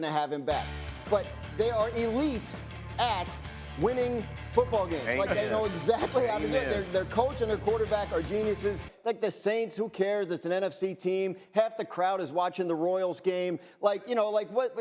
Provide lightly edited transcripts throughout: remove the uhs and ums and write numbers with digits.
to have him back. But they are elite at winning football games. Like, they know exactly how to do it. Their coach and their quarterback are geniuses. Like the Saints, who cares? It's an NFC team. Half the crowd is watching the Royals game. Like, you know, like what?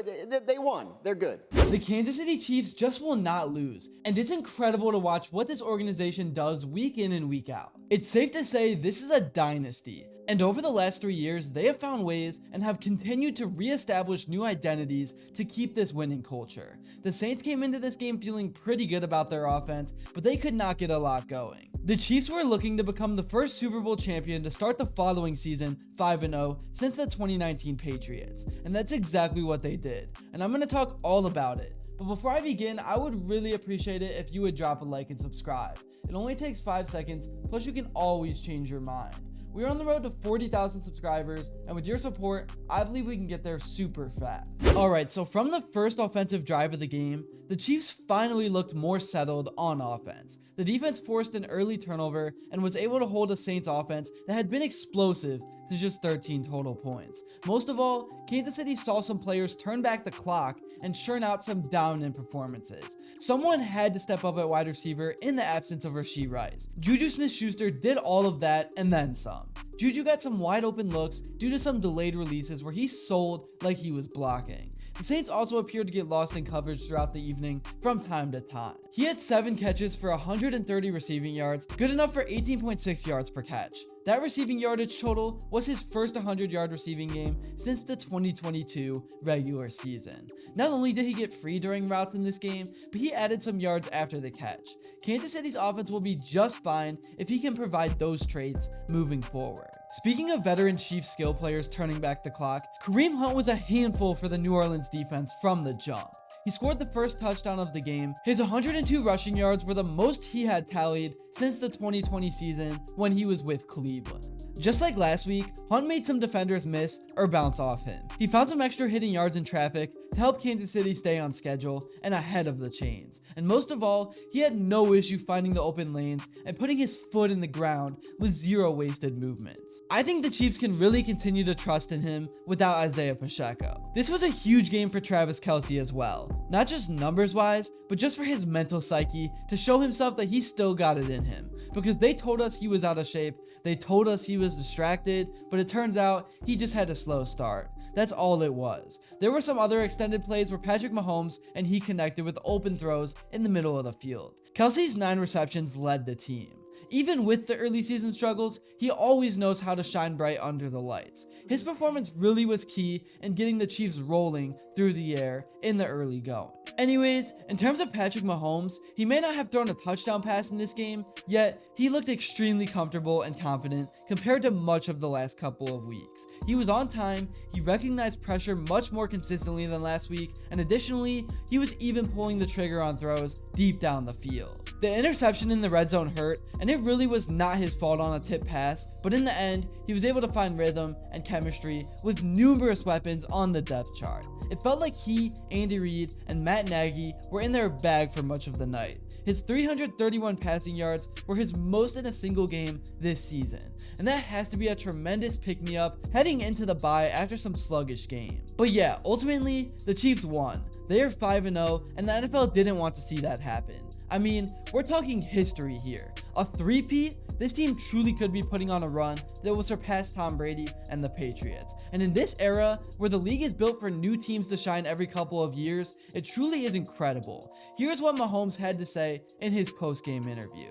They won. They're good. The Kansas City Chiefs just will not lose, and it's incredible to watch what this organization does week in and week out. It's safe to say this is a dynasty, and over the last 3 years, they have found ways and have continued to reestablish new identities to keep this winning culture. The Saints came into this game feeling pretty good about their offense, but they could not get a lot going. The Chiefs were looking to become the first Super Bowl champion to start the following season 5-0 since the 2019 Patriots, and that's exactly what they did, and I'm going to talk all about it. But before I begin, I would really appreciate it if you would drop a like and subscribe. It only takes 5 seconds, plus you can always change your mind. We're on the road to 40,000 subscribers, and with your support, I believe we can get there super fast. Alright, so from the first offensive drive of the game, the Chiefs finally looked more settled on offense. The defense forced an early turnover and was able to hold a Saints offense that had been explosive to just 13 total points. Most of all, Kansas City saw some players turn back the clock and churn out some dominant performances. Someone had to step up at wide receiver in the absence of Rashee Rice. Juju Smith-Schuster did all of that and then some. Juju got some wide open looks due to some delayed releases where he sold like he was blocking. The Saints also appeared to get lost in coverage throughout the evening from time to time. He had 7 catches for 130 receiving yards, good enough for 18.6 yards per catch. That receiving yardage total was his first 100-yard receiving game since the 2022 regular season. Not only did he get free during routes in this game, but he added some yards after the catch. Kansas City's offense will be just fine if he can provide those traits moving forward. Speaking of veteran Chiefs skill players turning back the clock, Kareem Hunt was a handful for the New Orleans defense from the jump. He scored the first touchdown of the game. His 102 rushing yards were the most he had tallied since the 2020 season when he was with Cleveland. Just like last week, Hunt made some defenders miss or bounce off him. He found some extra hitting yards in traffic to help Kansas City stay on schedule and ahead of the chains. And most of all, he had no issue finding the open lanes and putting his foot in the ground with 0 wasted movements. I think the Chiefs can really continue to trust in him without Isaiah Pacheco. This was a huge game for Travis Kelce as well, not just numbers wise, but just for his mental psyche to show himself that he still got it in him, because they told us he was out of shape, they told us he was distracted, but it turns out he just had a slow start. That's all it was. There were some other extended plays where Patrick Mahomes and he connected with open throws in the middle of the field. Kelce's 9 receptions led the team. Even with the early season struggles, he always knows how to shine bright under the lights. His performance really was key in getting the Chiefs rolling through the air in the early going. Anyways, in terms of Patrick Mahomes, he may not have thrown a touchdown pass in this game, yet he looked extremely comfortable and confident compared to much of the last couple of weeks. He was on time, he recognized pressure much more consistently than last week, and additionally, he was even pulling the trigger on throws deep down the field. The interception in the red zone hurt, and it really was not his fault on a tip pass, but in the end, he was able to find rhythm and chemistry with numerous weapons on the depth chart. It felt like he, Andy Reid, and Matt Nagy were in their bag for much of the night. His 331 passing yards were his most in a single game this season, and that has to be a tremendous pick-me-up heading into the bye after some sluggish games. But yeah, ultimately, the Chiefs won. They are 5-0, and the NFL didn't want to see that happen. I mean, we're talking history here. A three-peat? This team truly could be putting on a run that will surpass Tom Brady and the Patriots. And in this era, where the league is built for new teams to shine every couple of years, it truly is incredible. Here's what Mahomes had to say in his post-game interview.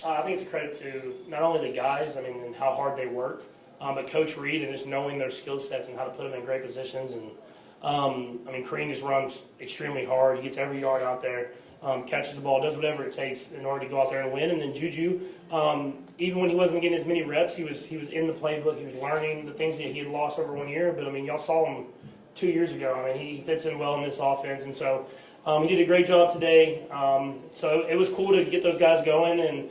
I think it's a credit to not only the guys, and how hard they work, but Coach Reid and just knowing their skill sets and how to put them in great positions. And Kareem just runs extremely hard. He gets every yard out there. Catches the ball, does whatever it takes in order to go out there and win. And then Juju, even when he wasn't getting as many reps, he was in the playbook. He was learning the things that he had lost over 1 year. But y'all saw him 2 years ago. He fits in well in this offense, and so he did a great job today. So it was cool to get those guys going, and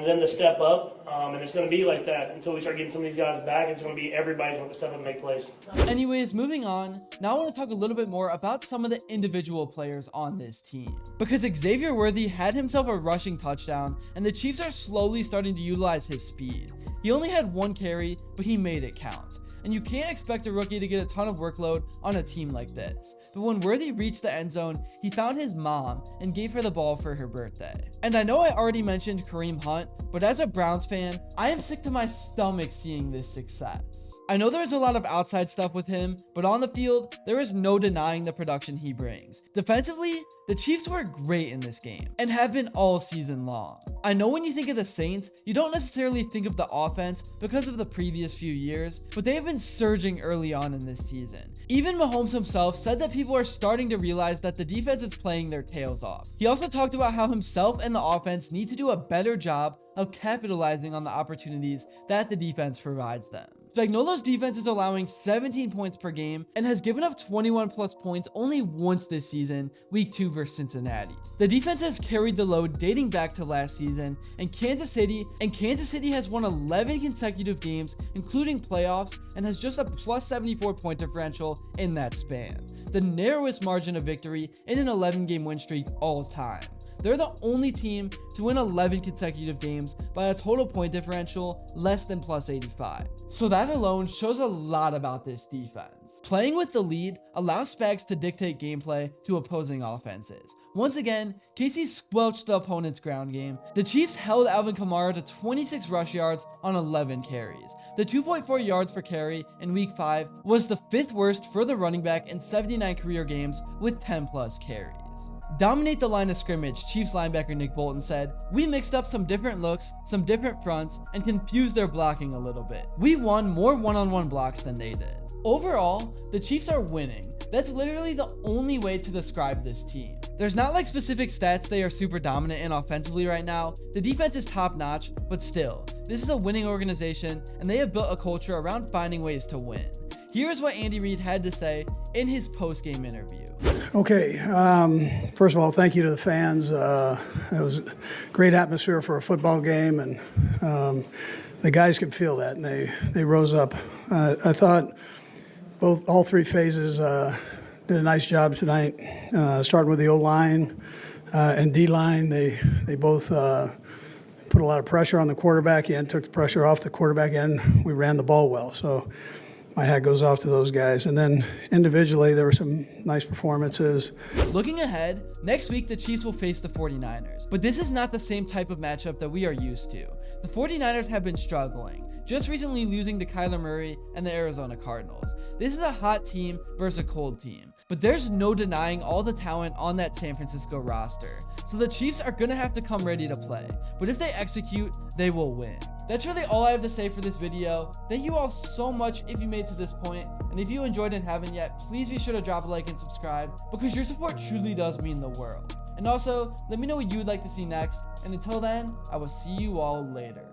then to step up. And it's going to be like that until we start getting some of these guys back. It's going to be everybody's going to step up and make plays. Anyways, moving on. Now I want to talk a little bit more about some of the individual players on this team. Because Xavier Worthy had himself a rushing touchdown, and the Chiefs are slowly starting to utilize his speed. He only had 1 carry, but he made it count. and you can't expect a rookie to get a ton of workload on a team like this. But when Worthy reached the end zone, he found his mom and gave her the ball for her birthday. And I know I already mentioned Kareem Hunt, but as a Browns fan, I am sick to my stomach seeing this success. I know there's a lot of outside stuff with him, but on the field, there is no denying the production he brings. Defensively, the Chiefs were great in this game and have been all season long. I know when you think of the Saints, you don't necessarily think of the offense because of the previous few years, but they have been surging early on in this season. Even Mahomes himself said that people are starting to realize that the defense is playing their tails off. He also talked about how himself and the offense need to do a better job of capitalizing on the opportunities that the defense provides them. Spagnuolo's defense is allowing 17 points per game and has given up 21 plus points only once this season, week 2 versus Cincinnati. The defense has carried the load dating back to last season, and Kansas City has won 11 consecutive games, including playoffs, and has just a plus 74 point differential in that span, the narrowest margin of victory in an 11-game win streak all time. They're the only team to win 11 consecutive games by a total point differential less than plus 85. So that alone shows a lot about this defense. Playing with the lead allows Spags to dictate gameplay to opposing offenses. Once again, Casey squelched the opponent's ground game. The Chiefs held Alvin Kamara to 26 rush yards on 11 carries. The 2.4 yards per carry in week 5 was the 5th worst for the running back in 79 career games with 10 plus carries. Dominate the line of scrimmage, Chiefs linebacker Nick Bolton said, "We mixed up some different looks, some different fronts, and confused their blocking a little bit. We won more one-on-one blocks than they did." Overall, the Chiefs are winning. That's literally the only way to describe this team. There's not like specific stats they are super dominant in offensively right now. The defense is top notch, but still, this is a winning organization and they have built a culture around finding ways to win. Here's what Andy Reid had to say in his post-game interview. Okay, first of all, thank you to the fans. It was a great atmosphere for a football game, and the guys could feel that, and they rose up. I thought all three phases did a nice job tonight, starting with the O-line and D-line. They both put a lot of pressure on the quarterback end, took the pressure off the quarterback end. We ran the ball well, so my hat goes off to those guys. And then individually, there were some nice performances. Looking ahead, next week the Chiefs will face the 49ers, but this is not the same type of matchup that we are used to. The 49ers have been struggling, just recently losing to Kyler Murray and the Arizona Cardinals. This is a hot team versus a cold team, but there's no denying all the talent on that San Francisco roster. So the Chiefs are going to have to come ready to play, but if they execute, they will win. That's really all I have to say for this video. Thank you all so much if you made it to this point, and if you enjoyed and haven't yet, please be sure to drop a like and subscribe, because your support truly does mean the world. And also, let me know what you would like to see next, and until then, I will see you all later.